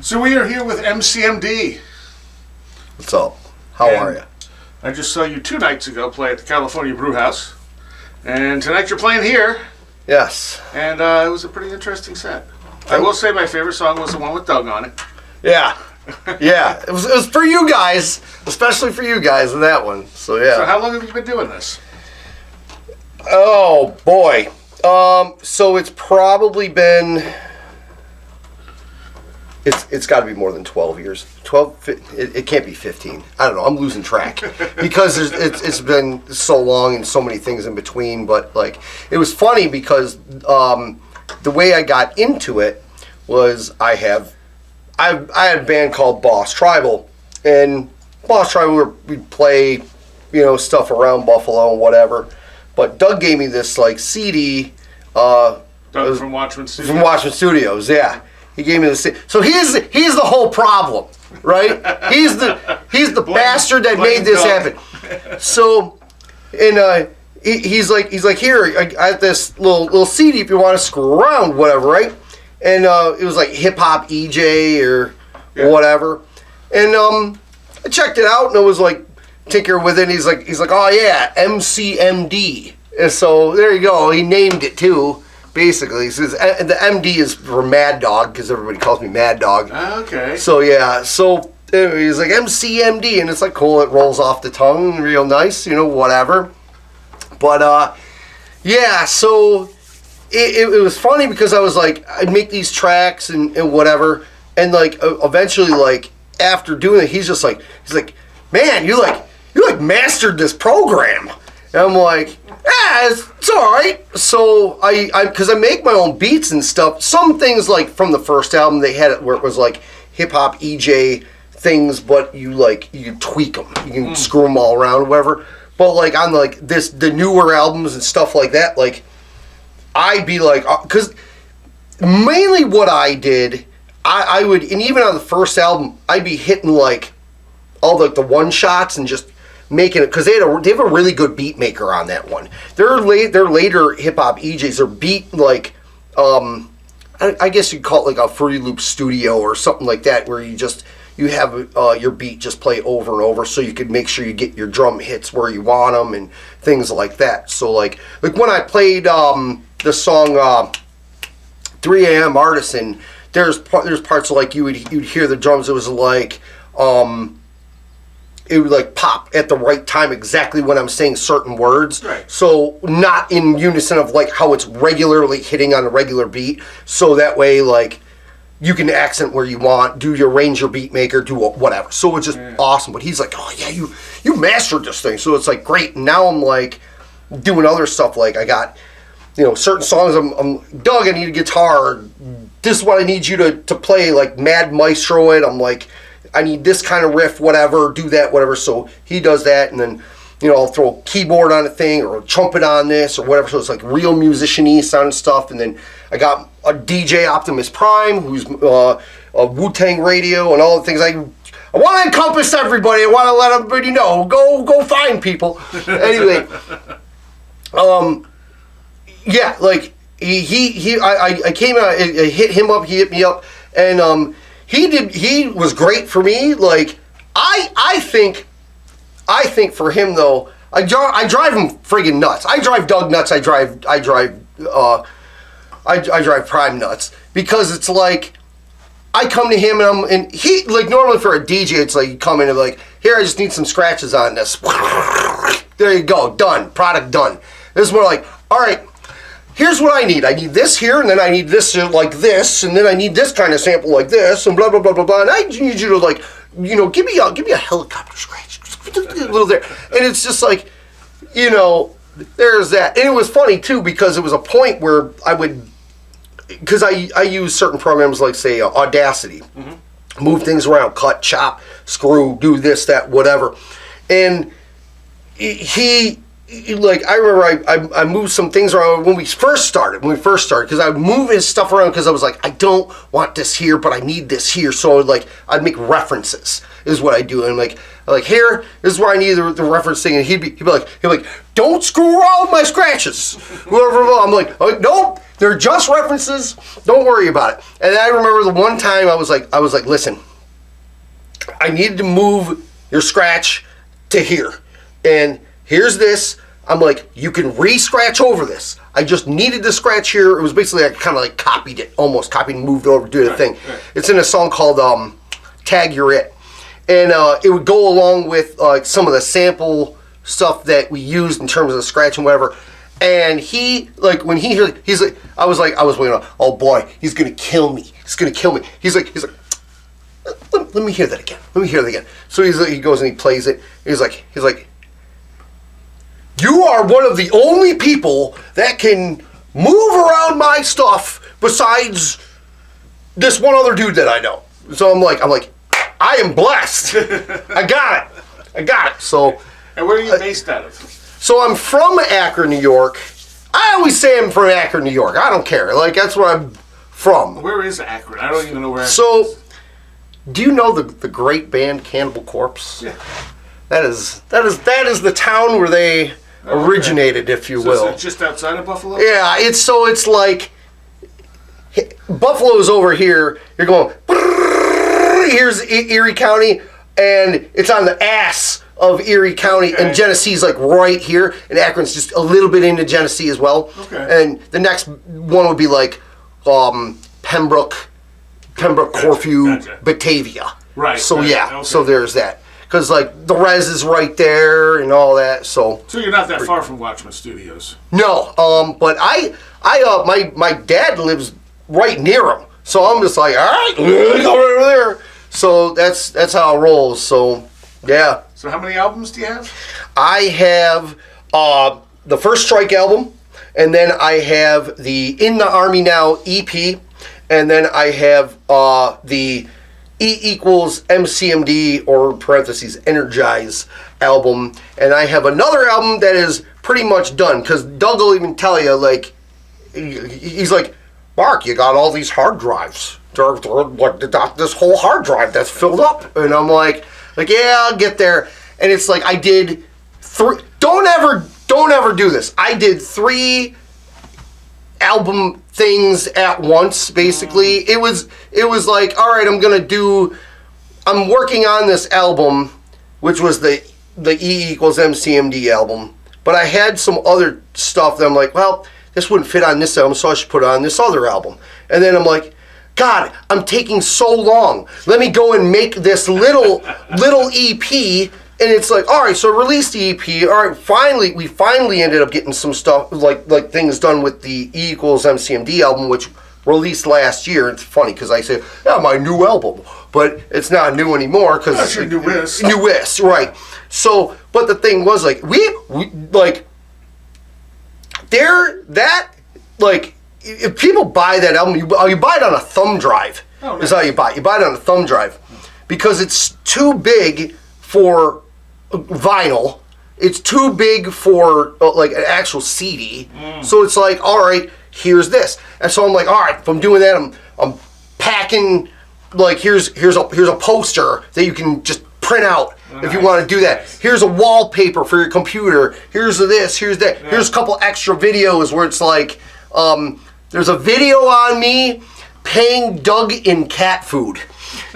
So we are here with Emcee MD. What's up? How are you? I just saw you 2 nights ago play at the California Brew House. And tonight you're playing here. Yes. And it was a pretty interesting set. I will say my favorite song was the one with Doug on it. Yeah. Yeah. It was for you guys, especially for you guys in that one. So, yeah. So how long have you been doing this? Oh, boy. So it's probably been... It's got to be more than 12 years. 12, it can't be 15. I don't know. I'm losing track because it's been so long and so many things in between. But like, it was funny because the way I got into it was I had a band called Boss Tribal, and Boss Tribal we'd play, stuff around Buffalo and whatever. But Doug gave me this like CD. Doug from Watchman Studios. From Watchman Studios, yeah. He gave me the. So he's the whole problem, right? He's the bastard that made this happen. So, and he's like here, I have this little CD if you want to screw around, whatever, right? And it was like hip hop EJ or whatever, and I checked it out and it was like tinker with it. And he's like, oh yeah, Emcee MD, and so there you go. He named it too. Basically, he says the MD is for Mad Dog because everybody calls me Mad Dog. Okay. So yeah, so anyway, he's like Emcee MD, and it's like cool. It rolls off the tongue, real nice, whatever. But yeah, so it was funny because I was like, I'd make these tracks and whatever, and like eventually, like after doing it, he's like, man, you mastered this program. And I'm like, it's all right. So because I make my own beats and stuff. Some things like from the first album, they had it where it was like hip hop EJ things, but you can tweak them, you can screw them all around, or whatever. But like on like the newer albums and stuff like that, like I'd be like, because mainly what I did, I would, and even on the first album, I'd be hitting like all the one shots and just making it, because they have a really good beat maker on that one. Their later hip hop EJs are beat like I guess you'd call it like a Fruity Loop Studio or something like that, where you have your beat just play over and over, so you could make sure you get your drum hits where you want them and things like that. So like when I played the song 3 a.m. Artisan, there's parts like you'd hear the drums. It was like it would like pop at the right time exactly when I'm saying certain words. Right. So not in unison of like how it's regularly hitting on a regular beat. So that way like you can accent where you want, arrange your beat maker, do whatever. So it's just awesome. But he's like, oh yeah, you mastered this thing. So it's like great. And now I'm like doing other stuff. Like I got, certain songs I'm Doug, I need a guitar. This is what I need you to play, like Mad Maestro it. I'm like, I need this kind of riff, whatever, do that, whatever. So he does that, and then, I'll throw a keyboard on a thing or a trumpet on this or whatever. So it's like real musician-y sound stuff. And then I got a DJ Optimus Prime, who's a Wu-Tang Radio and all the things. I want to encompass everybody. I want to let everybody know. Go find people. Anyway, yeah, like I came out, I hit him up, he hit me up, and he was great for me. Like I think for him though, I drive him friggin' nuts. I drive Doug nuts. I drive Prime nuts, because it's like I come to him and he, like, normally for a DJ it's like you come in and like, here, I just need some scratches on this. There you go, done, product done. This is more like, all right, here's what I need. I need this here, and then I need this like this, and then I need this kind of sample like this, and blah blah blah blah blah. And I need you to like, give me a helicopter scratch, a little there. And it's just like, there's that. And it was funny too, because it was a point where I would, because I use certain programs like say Audacity, move things around, cut, chop, screw, do this, that, whatever, and he. Like, I remember I moved some things around when we first started, because I would move his stuff around because I was like, I don't want this here, but I need this here. So I'd make references is what I do. And like here, this is where I need the referencing. And he'd be like, don't screw around with my scratches. I'm like, nope, They're just references. Don't worry about it. And I remember the one time I was like, listen, I needed to move your scratch to here. And here's this. I'm like, you can re-scratch over this. I just needed to scratch here. It was basically, I kind of like copied it, almost copied and moved over, do the thing. Right. It's in a song called Tag You're It. And it would go along with some of the sample stuff that we used in terms of the scratch and whatever. And he, like, when he heard, he's like, I was waiting, oh boy, he's going to kill me. He's going to kill me. He's like, let me hear that again. Let me hear that again. So he goes and he plays it. He's like, you are one of the only people that can move around my stuff besides this one other dude that I know. So I'm like, I am blessed. I got it. So. And where are you based out of? So I'm from Akron, New York. I always say I'm from Akron, New York. I don't care. Like, that's where I'm from. Where is Akron? I don't even know where Akron is. Do you know the great band Cannibal Corpse? Yeah. That is the town where they originated, if you will. Is it just outside of Buffalo? Yeah, it's like Buffalo's over here. You're going, here's Erie County, and it's on the ass of Erie County, and Genesee's like right here, and Akron's just a little bit into Genesee as well. Okay. And the next one would be like Pembroke, Corfu, Batavia. Right. So right, yeah, okay. so there's that. Because like the res is right there and all that. So you're not that far from Watchman Studios. No, but my dad lives right near him, so I'm just like, all right, go right over there. So that's how it rolls. So yeah. So how many albums do you have? I have the First Strike album, and then I have the In the Army Now EP, and then I have the E=Emcee MD, or parentheses, Energize album. And I have another album that is pretty much done, because Doug will even tell you, like, he's like, Mark, you got all these hard drives. This whole hard drive that's filled up. And I'm like, yeah, I'll get there. And it's like, I did three, don't ever do this. I did 3 album things at once, basically. It was like, all right, I'm working on this album, which was the E=Emcee MD album, but I had some other stuff that I'm like, well, this wouldn't fit on this album, so I should put it on this other album. And then I'm like, God, I'm taking so long. Let me go and make this little EP. And it's like, all right, so release the EP. All right, we finally ended up getting some stuff, like things done with the E=Emcee MD album, which released last year. It's funny because I say, yeah, my new album, but it's not new anymore because that's your newest. Newest, right? So, but the thing was, like, we like if people buy that album, you buy it on a thumb drive. Oh, nice. Is how you buy it. You buy it on a thumb drive because it's too big for vinyl. It's too big for like an actual CD. So it's like, all right, here's this. And so I'm like, all right, if I'm doing that, I'm packing, like, here's a poster that you can just print out if you want to do that. Here's a wallpaper for your computer. Here's this, here's that. Yeah. Here's a couple extra videos where it's like, there's a video on me paying Doug in cat food.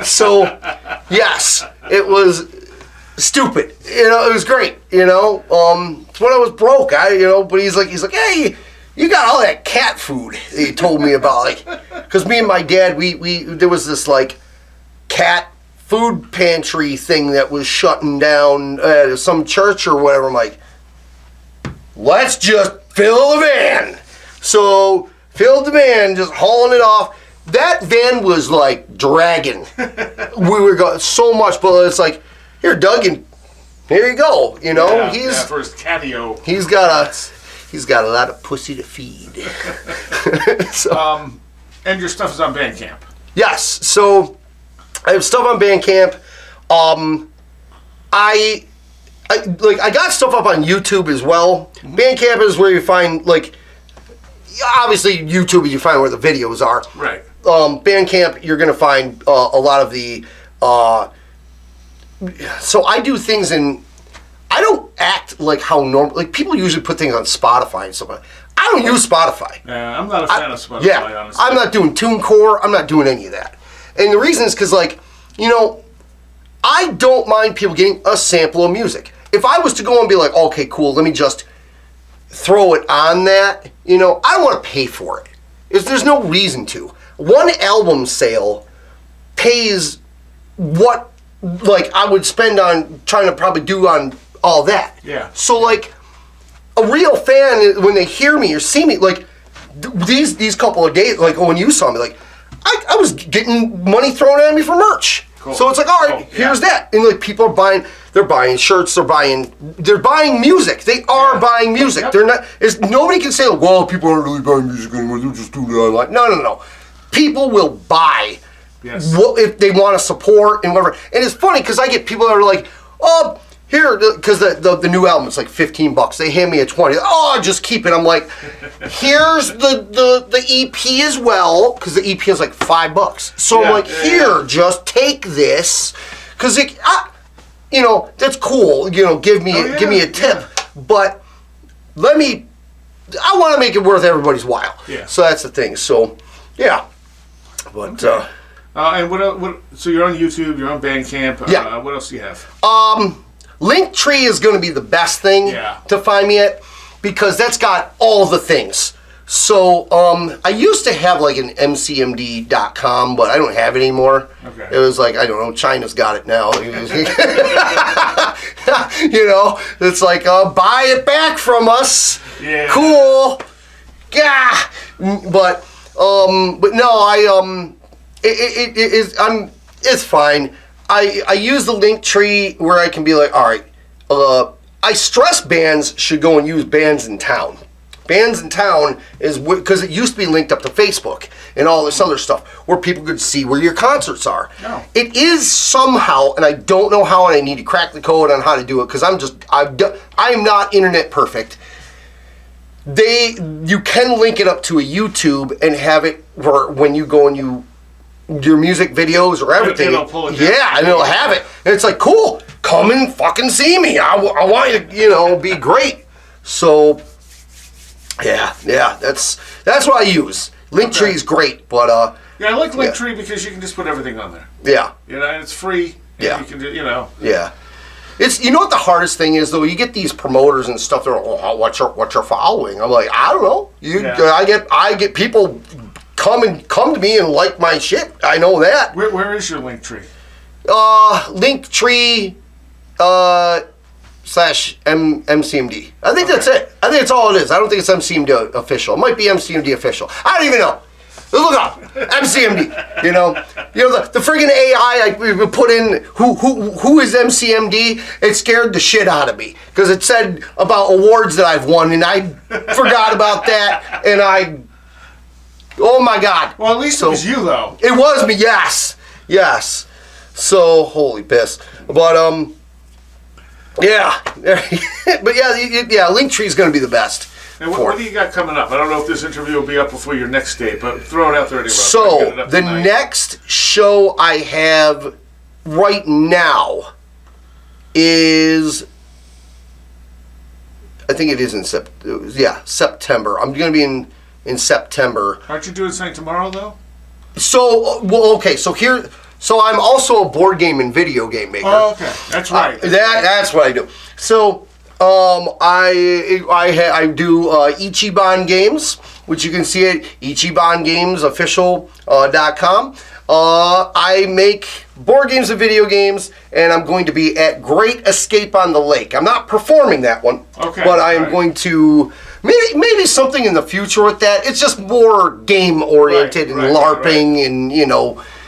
So yes, it was stupid. It was great. It's when I was broke. But he's like, hey, you got all that cat food that you told me about, like, because me and my dad, we there was this like cat food pantry thing that was shutting down at some church or whatever. I'm like, let's just fill the van. So filled the van, just hauling it off. That van was like dragging. We were going so much, but it's like, here, Doug, and here you go. He's for his catio. He's got a lot of pussy to feed. So, and your stuff is on Bandcamp. Yes. So I have stuff on Bandcamp. I got stuff up on YouTube as well. Mm-hmm. Bandcamp is where you find, like, obviously YouTube you find where the videos are. Right. Bandcamp, you're gonna find a lot of the. So I do things I don't act like how normal. Like, people usually put things on Spotify and stuff. I don't use Spotify. Yeah, I'm not a fan of Spotify, Yeah, honestly. I'm not doing TuneCore. I'm not doing any of that. And the reason is because, like, you know, I don't mind people getting a sample of music. If I was to go and be like, okay, cool, let me just throw it on that, you know, I don't want to pay for it. There's no reason to. One album sale pays what, like, I would spend on trying to probably do on all that. Yeah. So, like, a real fan, when they hear me or see me, like, these couple of days, like, when you saw me, like, I was getting money thrown at me for merch. Cool. So it's like, all right, here's that. And, like, people are buying, they're buying shirts, they're buying music. They are buying music. Yep. They're not, nobody can say, well, people aren't really buying music anymore, they're just doing it online. No. People will buy if they want to support and whatever. And it's funny because I get people that are like, oh, here, because the new album is like $15. They hand me a 20. Oh, just keep it. I'm like, here's the EP as well, because the EP is like $5. So I'm like, here, just take this, because you know, that's cool. You know, give me a tip, but I want to make it worth everybody's while. Yeah. So that's the thing. So yeah, but. Okay. And what else? So you're on YouTube, you're on Bandcamp. Yeah. What else do you have? Linktree is going to be the best thing to find me at, because that's got all the things. So I used to have like an MCMD.com, but I don't have it anymore. Okay. It was like, I don't know, China's got it now. You know, it's like, buy it back from us. Yeah. Cool. Yeah. But no, it's fine. I use the Linktree where I can be like, all right, I stress bands should go and use Bands in Town. Bands in Town is because it used to be linked up to Facebook and all this other stuff where people could see where your concerts are. No. It is somehow, and I don't know how, and I need to crack the code on how to do it because I am not internet perfect. You can link it up to a YouTube and have it where when you go and your music videos or everything. It'll pull it down. Yeah, and it'll have it. And it's like, cool, come and fucking see me. I want you to, be great. So, yeah, that's what I use. Linktree is great, but yeah, I like Linktree because you can just put everything on there. Yeah. You know, and it's free. And Yeah. You can do, you know. Yeah. It's, you know what the hardest thing is though? You get these promoters and stuff. They're like, what's your following? I'm like, I don't know. I get people come to me and like my shit. I know that. Where is your Linktree? Linktree /MCMD. I think that's it. I think that's all it is. I don't think it's MCMD official. It might be MCMD official. I don't even know. Look up MCMD. You know the friggin' AI I put in who is MCMD. It scared the shit out of me because it said about awards that I've won and I forgot about that and oh my God. Well, at least it was you though. It was me. Yes. So holy piss. But yeah. But yeah. Linktree is going to be the best. And what do you got coming up? I don't know if this interview will be up before your next date, but throw it out there anyway. So, the next show I have right now is, I think it is in September. I'm going to be in September. Aren't you doing something tomorrow, though? So, okay, so I'm also a board game and video game maker. Oh, okay. That's right. That's what I do. So, I do Ichiban games, which you can see at ichibangamesofficial.com. I make board games and video games, and I'm going to be at Great Escape on the Lake. I'm not performing that one, but I am going to maybe something in the future with that. It's just more game oriented and LARPing and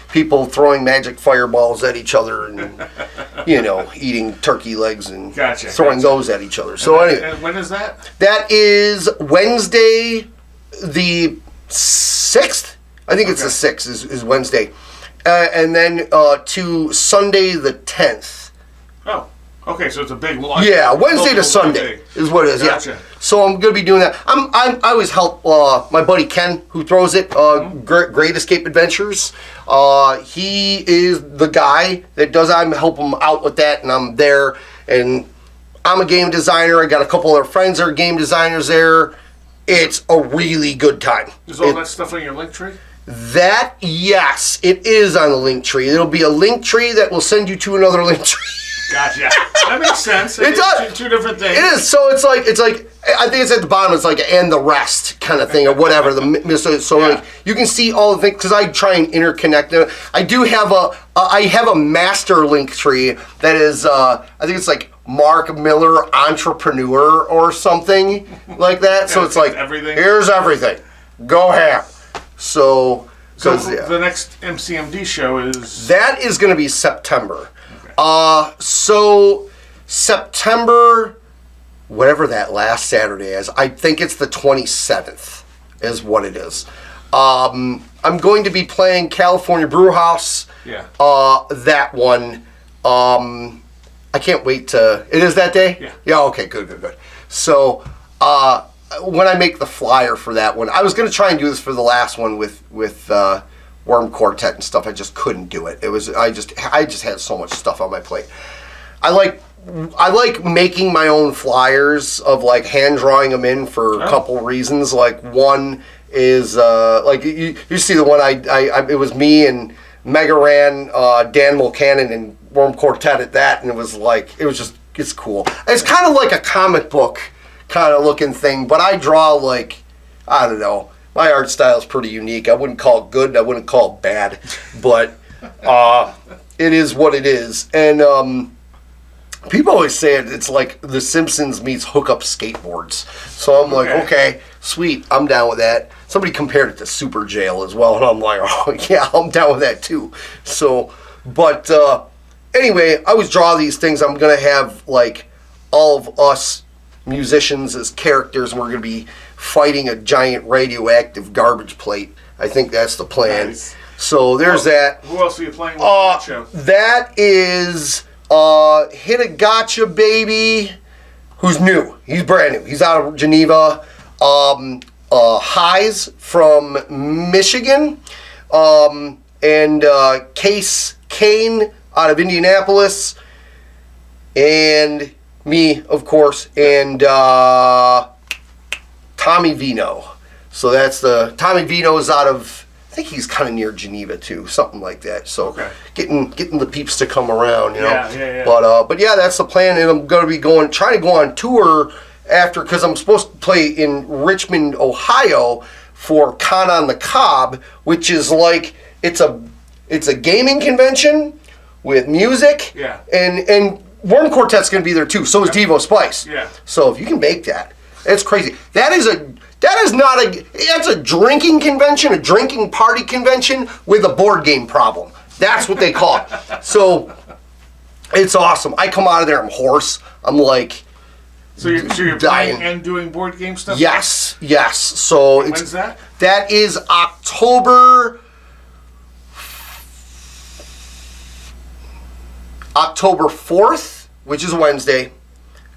people throwing magic fireballs at each other and eating turkey legs and throwing those at each other. So anyway, and when is that? That is Wednesday the 6th. I think it's the 6th is Wednesday. And then to Sunday the 10th. Oh, okay, so it's a big launch. Yeah, Wednesday to Sunday is what it is. Gotcha. Yeah. So I'm going to be doing that. I always help my buddy Ken, who throws it, Great Escape Adventures. He is the guy that does. I help him out with that, and I'm there. And I'm a game designer. I got a couple of friends that are game designers there. it's a really good time. Is all that stuff on your link tree? That, yes, it is on the link tree. It'll be a link tree that will send you to another link tree. Gotcha. That makes sense. It does. Two different things. It is. So it's like I think it's at the bottom. It's like and the rest kind of thing or whatever. So like you can see all the things because I try and interconnect them. I do have a master link tree that is I think it's like Mark Miller Entrepreneur or something like that. So it's like everything. Here's everything. Go ham. So the next Emcee MD show is that is going to be September. So September, whatever that last Saturday is, I think it's the 27th is what it is. I'm going to be playing California Brew House. Yeah. That one. I can't wait to. It is that day? Yeah. Yeah. Okay. Good. So, when I make the flyer for that one, I was going to try and do this for the last one with Worm Quartet and stuff. I just couldn't do it. I just had so much stuff on my plate. I like making my own flyers of like hand drawing them in for a couple reasons. Like one is like you see the one I it was me and Mega Ran, Dan Mulcanen and Worm Quartet at that, and it's cool. It's kind of like a comic book kind of looking thing, but I draw like I don't know. My art style is pretty unique. I wouldn't call it good. I wouldn't call it bad, but it is what it is. And people always say it's like The Simpsons meets hookup skateboards. So I'm like, okay, sweet, I'm down with that. Somebody compared it to Super Jail as well, and I'm like, oh yeah, I'm down with that too. So, but anyway, I always draw these things. I'm gonna have like all of us musicians as characters, and we're gonna be fighting a giant radioactive garbage plate. I think that's the plan. Nice. So there's that. Who else are you playing with on that show? That is Hit a Gotcha Baby, who's new. He's brand new. He's out of Geneva. Highs from Michigan. And Case Kane out of Indianapolis. And me, of course. And Tommy Vino. So that's Tommy Vino is out of, I think he's kind of near Geneva too, something like that. So getting the peeps to come around, you know. Yeah. But yeah, that's the plan, and I'm going to be trying to go on tour after, because I'm supposed to play in Richmond, Ohio for Con on the Cob, which is like it's a gaming convention with music. Yeah. And Worm Quartet's going to be there too. So is Devo Spice. Yeah. So if you can make that. It's crazy. That's a drinking convention, a drinking party convention with a board game problem. That's what they call it. So it's awesome. I come out of there, I'm hoarse. I'm like, so you're dying. playing and doing board game stuff? Yes. So when's that? That is October 4th, which is Wednesday,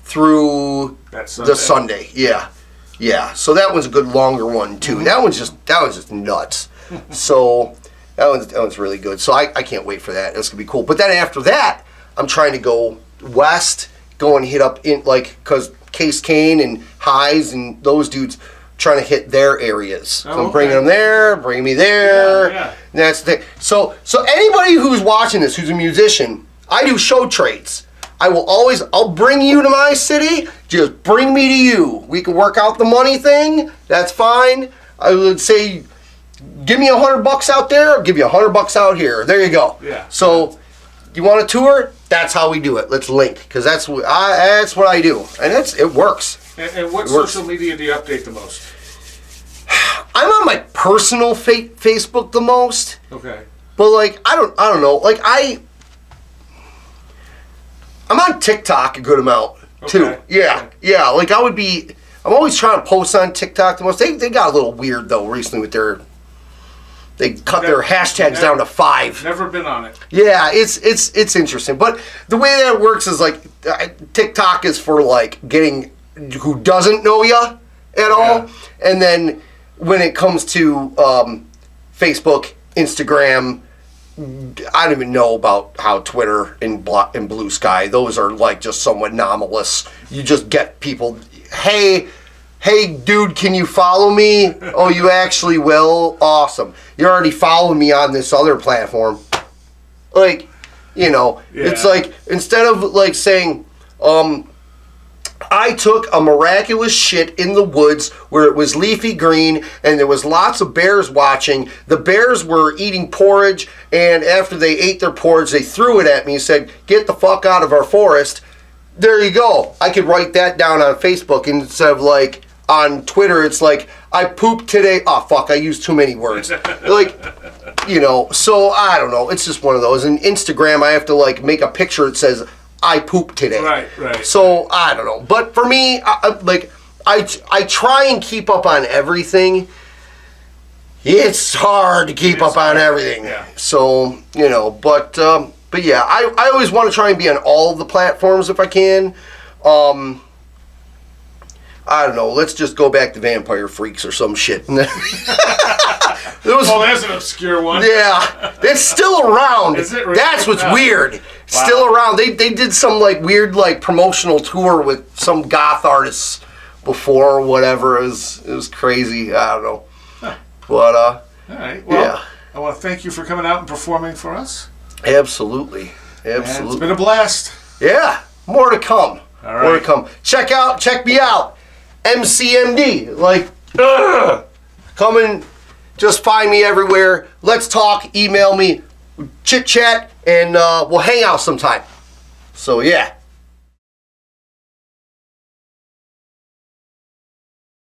through the Sunday. Yeah. So that one's a good longer one too. That one's just nuts. So that one's really good. So I can't wait for that. That's gonna be cool. But then after that, I'm trying to go west, go and hit up in like because Case Kane and Highs and those dudes trying to hit their areas. So I'm bringing them there, bringing me there. Yeah. And that's the so anybody who's watching this, who's a musician, I do show trades. I'll bring you to my city, just bring me to you. We can work out the money thing, that's fine. I would say, give me $100 out there, I'll give you $100 out here. There you go. Yeah. So, you want a tour? That's how we do it. Let's link, because that's what I do. And it works. And what social media do you update the most? I'm on my personal Facebook the most. Okay. But like, I don't know. Like I'm on TikTok a good amount too. Yeah. Like I'm always trying to post on TikTok the most. They got a little weird though recently with they cut their hashtags down to 5. Never been on it. Yeah, it's interesting. But the way that it works is like TikTok is for like getting who doesn't know you at all, and then when it comes to Facebook, Instagram. I don't even know about how Twitter and Blue Sky, those are like just somewhat anomalous. You just get people, hey, hey, dude, can you follow me? Oh, you actually will? Awesome. You're already following me on this other platform. Like, you know, it's like, instead of like saying, I took a miraculous shit in the woods where it was leafy green and there was lots of bears watching. The bears were eating porridge, and after they ate their porridge, they threw it at me and said, get the fuck out of our forest. There you go. I could write that down on Facebook instead of like on Twitter. It's like, I pooped today. Oh, fuck, I used too many words. Like, you know, so I don't know. It's just one of those. And Instagram, I have to like make a picture that says, I pooped today. Right. So I don't know. But for me, I try and keep up on everything. It's hard to keep up on everything. Yeah. So, you know, but yeah, I always want to try and be on all of the platforms if I can. I don't know. Let's just go back to Vampire Freaks or some shit. Oh, that's an obscure one. Yeah, it's still around. Is it really? That's what's weird. Wow. Still around. They did some like weird like promotional tour with some goth artists before or whatever. It was crazy. I don't know. Huh. But all right. Well, yeah. I want to thank you for coming out and performing for us. Absolutely. And it's been a blast. Yeah. More to come. All right. More to come. Check me out. Emcee MD. Like, come and just find me everywhere. Let's talk. Email me. Chit chat, and we'll hang out sometime. So yeah.